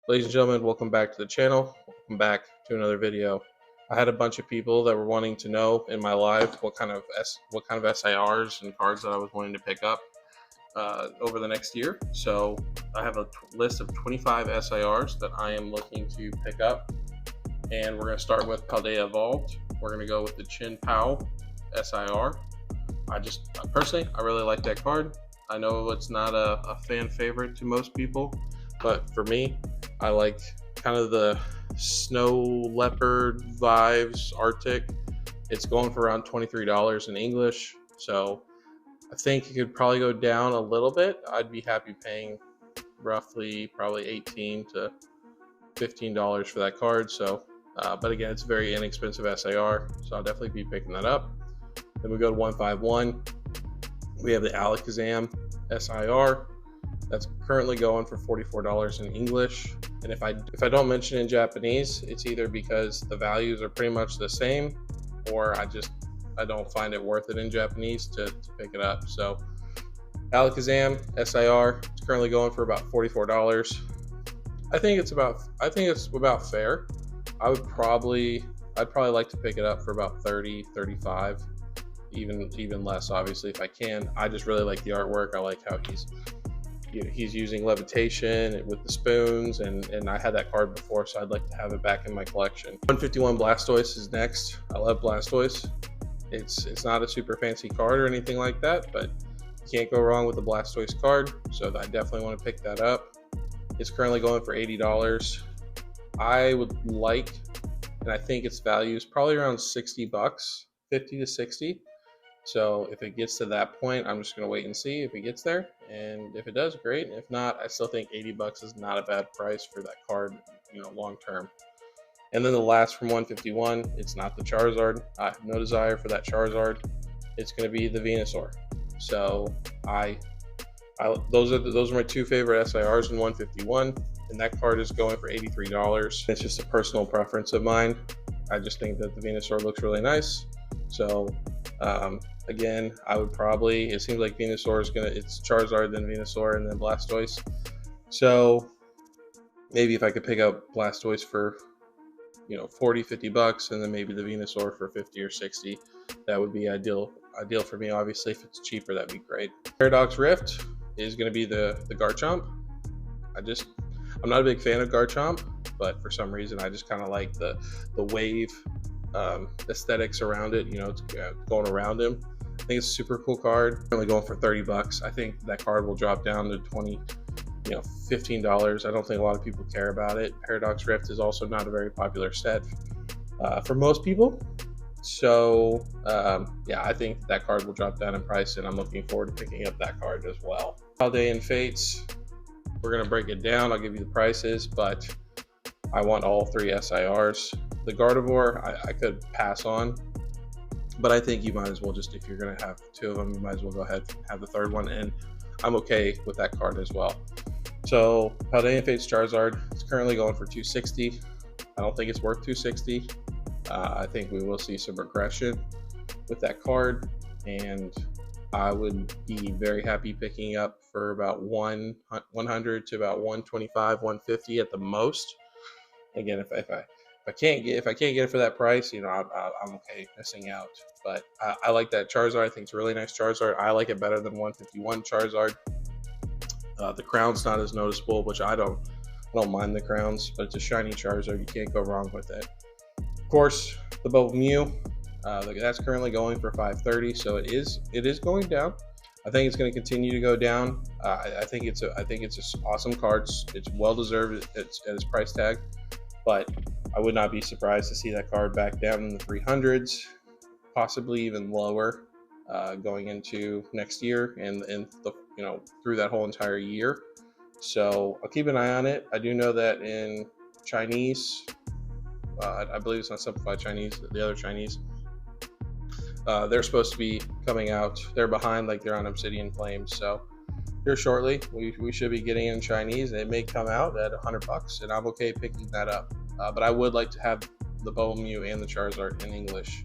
Ladies and gentlemen, welcome back to the channel. Welcome back to another video. I had a bunch of people that were wanting to know in my live what kind of SIRs and cards that I was wanting to pick up over the next year. So I have a list of 25 SIRs that I am looking to pick up, and we're going to start with Paldea Evolved. We're going to go with the Chin Pao SIR. Personally, I really like that card. I know it's not a fan favorite to most people, but for me, I like kind of the snow leopard vibes, Arctic. It's going for around $23 in English, so I think it could probably go down a little bit. I'd be happy paying roughly probably $18 to $15 for that card. So, but again, it's a very inexpensive SIR, so I'll definitely be picking that up. Then we go to 151. We have the Alakazam SIR. That's currently going for $44 in English. And if I don't mention in Japanese, it's either because the values are pretty much the same, or I don't find it worth it in Japanese to pick it up. So Alakazam SIR, it's currently going for about $44. I think it's about fair. I'd probably like to pick it up for about 30, 35, even less, obviously, if I can. I just really like the artwork. I like how he's using levitation with the spoons, and I had that card before, so I'd like to have it back in my collection. 151 Blastoise is next. I love Blastoise. It's not a super fancy card or anything like that, but you can't go wrong with the Blastoise card, so I definitely want to pick that up. It's currently going for $80. I would like, and I think its value is probably around $60, 50 to 60. So if it gets to that point, I'm just going to wait and see if it gets there. And if it does, great. And if not, I still think $80 is not a bad price for that card, long term. And then the last from 151, it's not the Charizard. I have no desire for that Charizard. It's going to be the Venusaur. So those are my two favorite SIRs in 151, and that card is going for $83. It's just a personal preference of mine. I just think that the Venusaur looks really nice. So again, I would probably, it seems like Venusaur is it's Charizard, then Venusaur, and then Blastoise. So maybe if I could pick up Blastoise for, $40, $50, and then maybe the Venusaur for 50 or 60, that would be ideal for me. Obviously, if it's cheaper, that'd be great. Paradox Rift is going to be the Garchomp. I'm not a big fan of Garchomp, but for some reason, I just kind of like the wave aesthetics around it. It's going around him. I think it's a super cool card. Currently going for $30. I think that card will drop down to $20, $15. I don't think a lot of people care about it. Paradox Rift is also not a very popular set for most people. So yeah, I think that card will drop down in price, and I'm looking forward to picking up that card as well. Paldean Fates, we're going to break it down. I'll give you the prices, but I want all three SIRs. The Gardevoir, I could pass on, but I think you might as well just, if you're going to have two of them, you might as well go ahead and have the third one, and I'm okay with that card as well. So Paldean Fates Charizard is currently going for $260. I don't think it's worth $260. I think we will see some regression with that card, and I would be very happy picking up for about 100 to about 125, 150 at the most. Again, if I can't get it for that price, I'm okay missing out. But I like that Charizard. I think it's a really nice Charizard. I like it better than 151 Charizard. The crown's not as noticeable, which I don't mind the crowns, but it's a shiny Charizard. You can't go wrong with it. Of course, the Bubble Mew, that's currently going for $530, so it is going down. I think it's going to continue to go down. I think it's an awesome card. It's well deserved at its price tag, but I would not be surprised to see that card back down in the 300s, possibly even lower, going into next year and through that whole entire year. So I'll keep an eye on it. I do know that in Chinese, I believe it's not Simplified Chinese, the other Chinese, they're supposed to be coming out. They're behind, like they're on Obsidian Flames. So here shortly, we should be getting in Chinese. It may come out at $100, and I'm okay picking that up. But I would like to have the Bubble Mew and the Charizard in English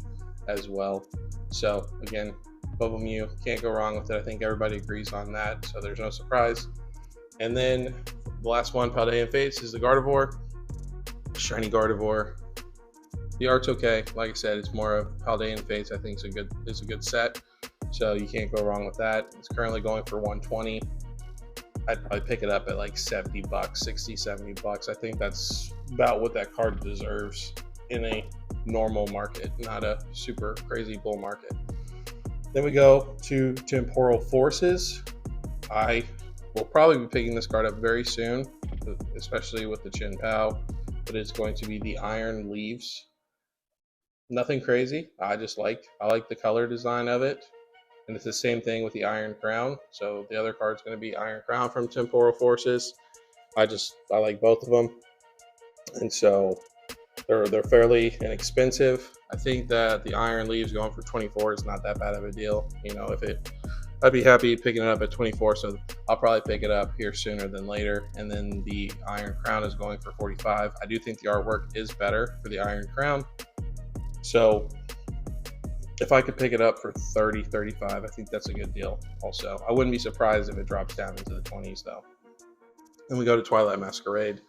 as well. So again, Bubble Mew, can't go wrong with it. I think everybody agrees on that, so there's no surprise. And then the last one, Paldean Fates, is the Gardevoir. Shiny Gardevoir. The art's okay. Like I said, it's more of Paldean Fates. I think is a good set, so you can't go wrong with that. It's currently going for 120. I'd probably pick it up at like 70 bucks, 60, 70 bucks. I think that's about what that card deserves in a normal market, not a super crazy bull market. Then we go to Temporal Forces. I will probably be picking this card up very soon, especially with the Chin Pao, but it's going to be the Iron Leaves. Nothing crazy. I like the color design of it. And it's the same thing with the Iron Crown. So the other card's going to be Iron Crown from Temporal Forces. I like both of them. And so they're fairly inexpensive. I think that the Iron Leaves going for 24 is not that bad of a deal. You know, I'd be happy picking it up at 24, so I'll probably pick it up here sooner than later. And then the Iron Crown is going for 45. I do think the artwork is better for the Iron Crown. So if I could pick it up for 30, 35, I think that's a good deal also. I wouldn't be surprised if it drops down into the 20s though. Then we go to Twilight Masquerade.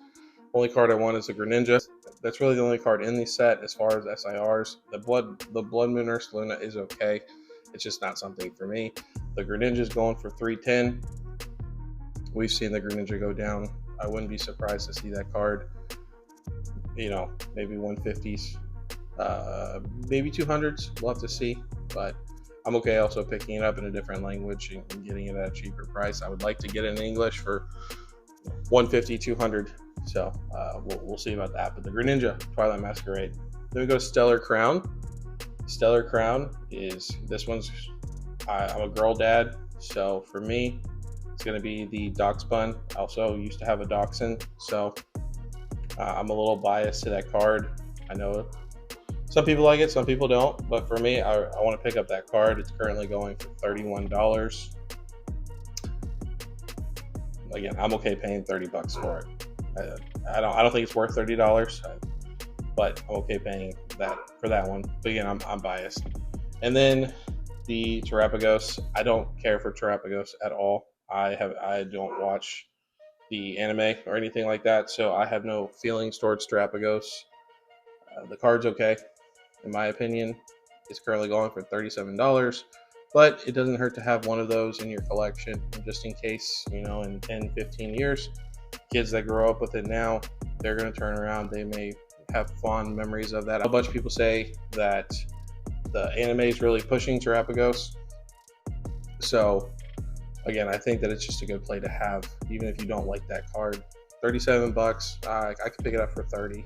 Only card I want is the Greninja. That's really the only card in the set as far as SIRs. The Blood Moon Ursaluna is okay. It's just not something for me. The Greninja is going for 310. We've seen the Greninja go down. I wouldn't be surprised to see that card, you know, maybe 150s. Maybe 200s, we'll have to see, but I'm okay also picking it up in a different language and getting it at a cheaper price. I would like to get it in English for 150, 200, so we'll see about that. But the Greninja, Twilight Masquerade. Then we go to Stellar Crown. Stellar Crown is, this one's, I'm a girl dad, so for me, it's going to be the Dachshund. I also used to have a Dachshund, so I'm a little biased to that card. I know some people like it, some people don't, but for me, I want to pick up that card. It's currently going for $31. Again, I'm okay paying 30 bucks for it. I don't think it's worth $30, but I'm okay paying that for that one. But again, I'm biased. And then the Terapagos. I don't care for Terapagos at all. I don't watch the anime or anything like that, so I have no feelings towards Terapagos. The card's okay, in my opinion. It's currently going for $37, but it doesn't hurt to have one of those in your collection, just in case, you know, in 10, 15 years, kids that grow up with it now, they're going to turn around. They may have fond memories of that. A bunch of people say that the anime is really pushing Terapagos. So again, I think that it's just a good play to have, even if you don't like that card. 37 bucks, I could pick it up for 30.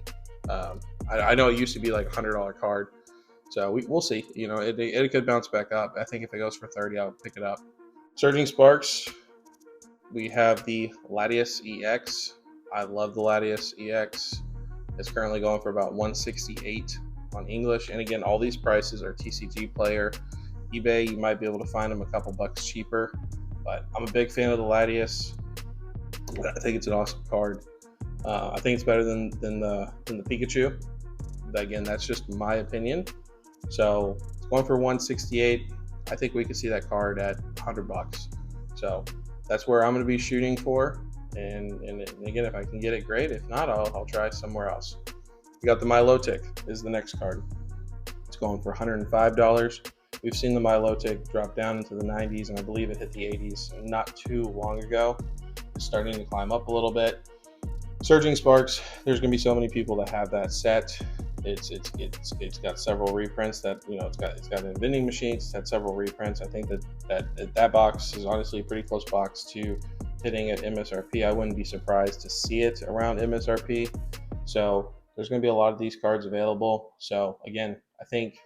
I know it used to be like a $100 card, so we'll see. You know, it could bounce back up. I think if it goes for 30, I'll pick it up. Surging Sparks, we have the Latias EX. I love the Latias EX. It's currently going for about $168 on English, and again, all these prices are TCG Player. eBay, you might be able to find them a couple bucks cheaper, but I'm a big fan of the Latias. I think it's an awesome card. I think it's better than the Pikachu. But again, that's just my opinion. So it's going for $168. I think we could see that card at 100 bucks. So that's where I'm going to be shooting for. And again, if I can get it, great. If not, I'll try somewhere else. We got the Milotic is the next card. It's going for $105. We've seen the Milotic drop down into the 90s, and I believe it hit the 80s not too long ago. It's starting to climb up a little bit. Surging Sparks, there's going to be so many people that have that set. It's got several reprints that, you know, it's got in vending machines. It's had several reprints. I think that box is honestly a pretty close box to hitting at MSRP. I wouldn't be surprised to see it around MSRP. So there's going to be a lot of these cards available. So again, I think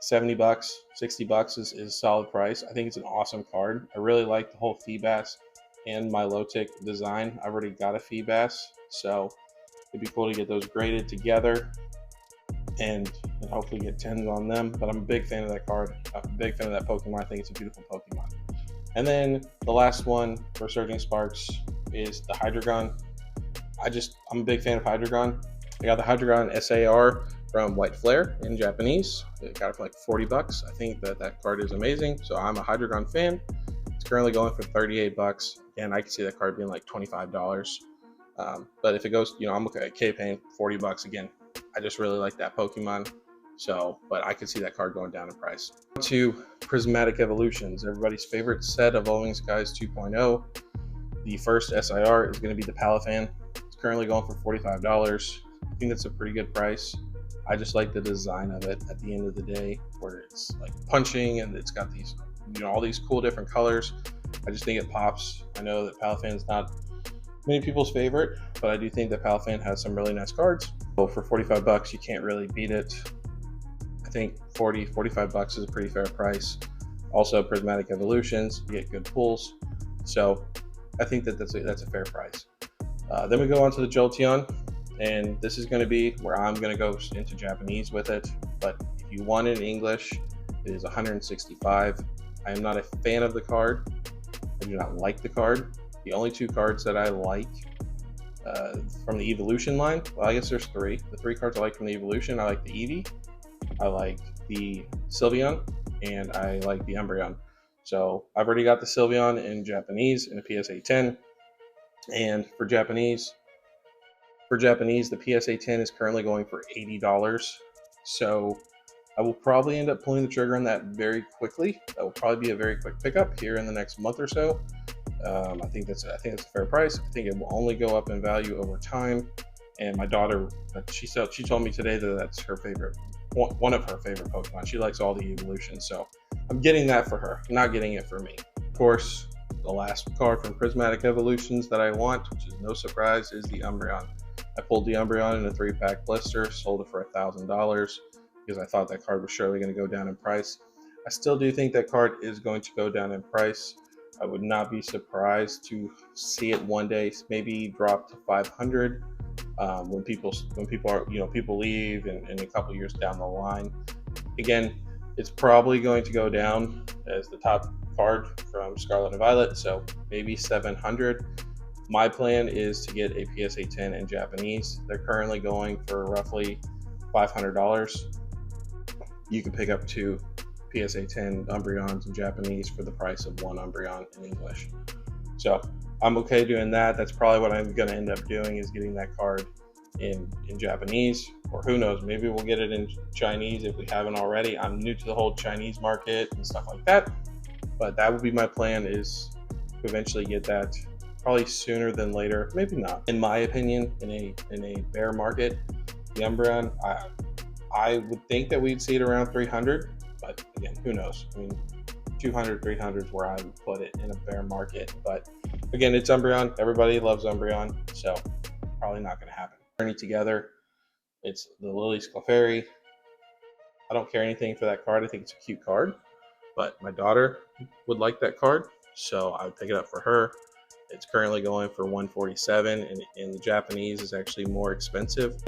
70 bucks, 60 bucks is a solid price. I think it's an awesome card. I really like the whole Feebas and Milotic design. I've already got a Feebas, so it'd be cool to get those graded together and hopefully get 10s on them. But I'm a big fan of that card. I'm a big fan of that Pokemon. I think it's a beautiful Pokemon. And then the last one for Surging Sparks is the Hydreigon. I'm a big fan of Hydreigon. I got the Hydreigon SAR from White Flare in Japanese. I got it for like 40 bucks. I think that card is amazing. So I'm a Hydreigon fan. It's currently going for 38 bucks. and I can see that card being like $25. But if it goes, I'm okay paying $40 again. I just really like that Pokemon. So, but I could see that card going down in price. To Prismatic Evolutions, everybody's favorite set, Evolving Skies 2.0. The first SIR is going to be the Palafan. It's currently going for $45. I think that's a pretty good price. I just like the design of it at the end of the day, where it's like punching and it's got these, all these cool different colors. I just think it pops. I know that Palafan's not many people's favorite, but I do think that Palafan has some really nice cards. So for $45, you can't really beat it. I think $45 is a pretty fair price. Also, Prismatic Evolutions, you get good pulls. So I think that that's a fair price. Then we go on to the Jolteon, and this is going to be where I'm going to go into Japanese with it. But if you want it in English, it is $165. I am not a fan of the card. I do not like the card. The only two cards that I like from the Evolution line, well, I guess there's three. The three cards I like from the Evolution, I like the Eevee, I like the Sylveon, and I like the Umbreon. So I've already got the Sylveon in Japanese in a PSA 10, and for Japanese, the PSA 10 is currently going for $80. So I will probably end up pulling the trigger on that very quickly. That will probably be a very quick pickup here in the next month or so. I think that's a fair price. I think it will only go up in value over time. And my daughter, she told me today that that's her favorite, one of her favorite Pokemon. She likes all the evolutions, so I'm getting that for her. I'm not getting it for me. Of course, the last card from Prismatic Evolutions that I want, which is no surprise, is the Umbreon. I pulled the Umbreon in a 3-pack blister, sold it for $1,000 because I thought that card was surely going to go down in price. I still do think that card is going to go down in price. I would not be surprised to see it one day maybe drop to 500 when people are, people leave and a couple years down the line. Again, it's probably going to go down as the top card from Scarlet and Violet, so maybe 700. My plan is to get a PSA 10 in Japanese. They're currently going for roughly $500. You can pick up two PSA 10 Umbreons in Japanese for the price of one Umbreon in English. So I'm okay doing that. That's probably what I'm going to end up doing, is getting that card in Japanese, or who knows, maybe we'll get it in Chinese if we haven't already. I'm new to the whole Chinese market and stuff like that, but that would be my plan, is to eventually get that probably sooner than later. Maybe not. In my opinion, in a bear market, the Umbreon, I would think that we'd see it around 300, but again, who knows? I mean, 200, 300 is where I would put it in a bear market. But again, it's Umbreon. Everybody loves Umbreon, so probably not going to happen. Journey Together. It's the Lily's Clefairy. I don't care anything for that card. I think it's a cute card, but my daughter would like that card, so I would pick it up for her. It's currently going for $147, and in the Japanese is actually more expensive.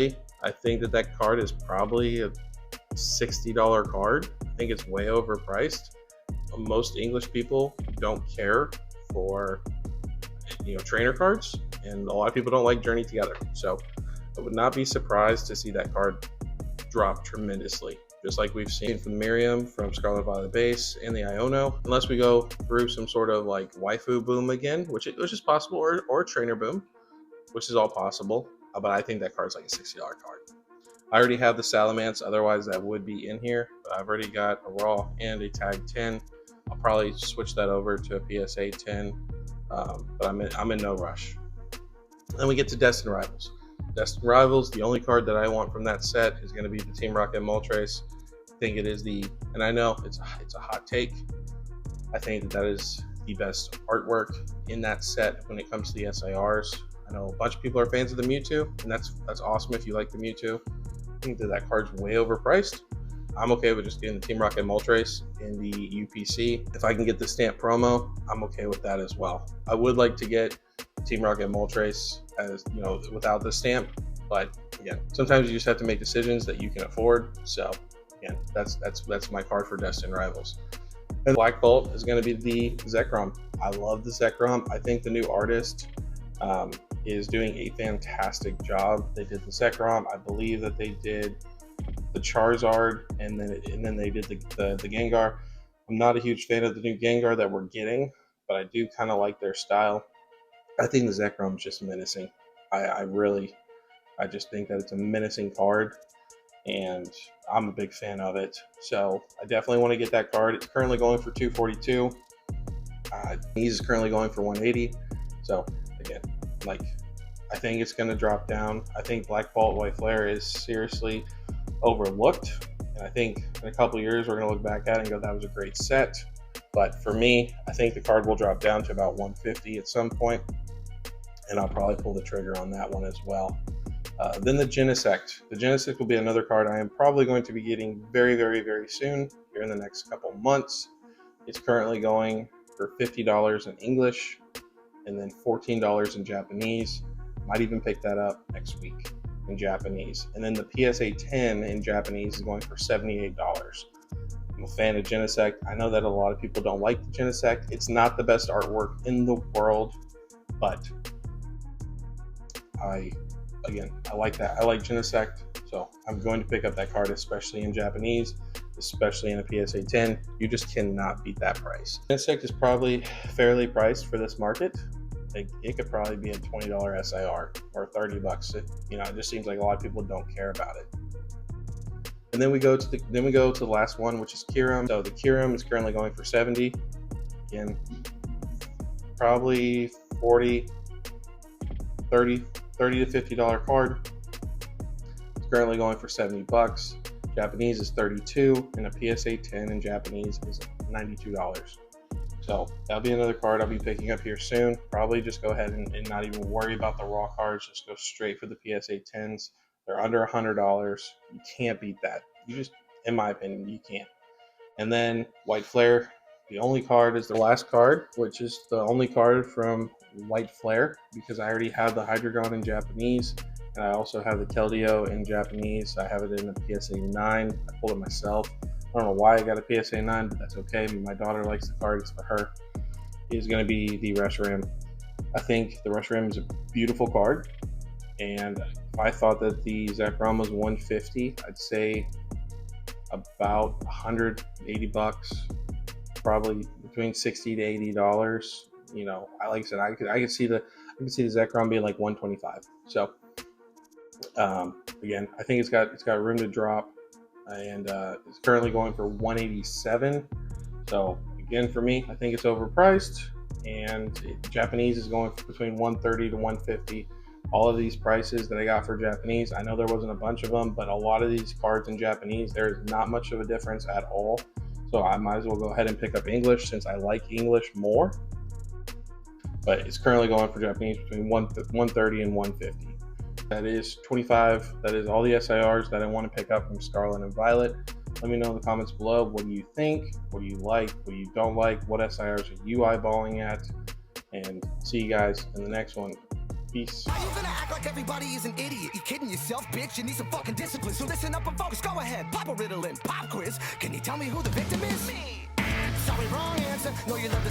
I think that card is probably a $60 card. I think it's way overpriced. Most English people don't care for trainer cards, and a lot of people don't like Journey Together. So I would not be surprised to see that card drop tremendously, just like we've seen from Miriam, from Scarlet Violet Base, and the Iono, unless we go through some sort of like waifu boom again, which is possible, or a trainer boom, which is all possible. But I think that card's like a $60 card. I already have the Salamence, otherwise that would be in here, but I've already got a Raw and a Tag 10. I'll probably switch that over to a PSA 10, but I'm in no rush. Then we get to Destined Rivals. Destined Rivals, the only card that I want from that set is going to be the Team Rocket Moltres. I think it is and I know it's a hot take, I think that is the best artwork in that set when it comes to the SIRs. I know a bunch of people are fans of the Mewtwo, and that's awesome if you like the Mewtwo. I think that card's way overpriced. I'm okay with just getting the Team Rocket Moltres in the UPC. If I can get the stamp promo, I'm okay with that as well. I would like to get Team Rocket Moltres as without the stamp, but again, sometimes you just have to make decisions that you can afford. So again, that's my card for Destined Rivals. And Black Bolt is going to be the Zekrom. I love the Zekrom. I think the new artist is doing a fantastic job. They did the Zekrom. I believe that they did the Charizard, and then they did the Gengar. I'm not a huge fan of the new Gengar that we're getting, but I do kind of like their style. I think the Zekrom is just menacing. I just think that it's a menacing card, and I'm a big fan of it. So I definitely want to get that card. It's currently going for 242. He's currently going for 180. So again, like, I think it's going to drop down. I think Black Bolt White Flare is seriously overlooked, and I think in a couple years we're going to look back at it and go, that was a great set. But for me, I think the card will drop down to about 150 at some point, and I'll probably pull the trigger on that one as well. Then the Genesect. The Genesect will be another card I am probably going to be getting very, very, very soon, here in the next couple months. It's currently going for $50 in English, and then $14 in Japanese. Might even pick that up next week in Japanese. And then the PSA 10 in Japanese is going for $78. I'm a fan of Genesect. I know that a lot of people don't like the Genesect. It's not the best artwork in the world, but I like that. I like Genesect, so I'm going to pick up that card, especially in Japanese, especially in a PSA 10. You just cannot beat that price. Genesect is probably fairly priced for this market. It could probably be a $20 SIR or $30. It just seems like a lot of people don't care about it. And then we go to the last one, which is Kyurem. So the Kyurem is currently going for 70. Again, probably 30 to $50 card. It's currently going for $70. Japanese is 32, and a PSA 10 in Japanese is $92. So that'll be another card I'll be picking up here soon. Probably just go ahead and not even worry about the raw cards. Just go straight for the PSA 10s. They're under $100. You can't beat that. In my opinion, you can't. And then White Flare. The only card is the last card, which is the only card from White Flare, because I already have the Hydreigon in Japanese, and I also have the Keldeo in Japanese. I have it in a PSA 9. I pulled it myself. I don't know why I got a PSA 9, but that's okay. My daughter likes the card. It's for her. Is going to be the Reshiram. I think the Reshiram is a beautiful card, and if I thought that the Zekrom was 150, I'd say about $180, probably between $60 to $80. Like I said, I could see the Zekrom being like 125. So again, I think it's got room to drop, and it's currently going for 187. So again, for me, I think it's overpriced, and Japanese is going for between 130 to 150. All of these prices that I got for Japanese, I know there wasn't a bunch of them, but a lot of these cards in Japanese, there's not much of a difference at all. So I might as well go ahead and pick up English, since I like English more. But it's currently going for Japanese between 130 and 150. That is 25. That is all the SIRs that I want to pick up from Scarlet and Violet. Let me know in the comments below. What do you think? What do you like? What do you don't like? What SIRs are you eyeballing at? And see you guys in the next one. Peace. Are you gonna act like everybody is an idiot? You kidding yourself, bitch? You need some fucking discipline. So listen up and focus. Go ahead, pop a riddle and pop quiz. Can you tell me who the victim is? Me. Sorry, wrong answer. No, you're looking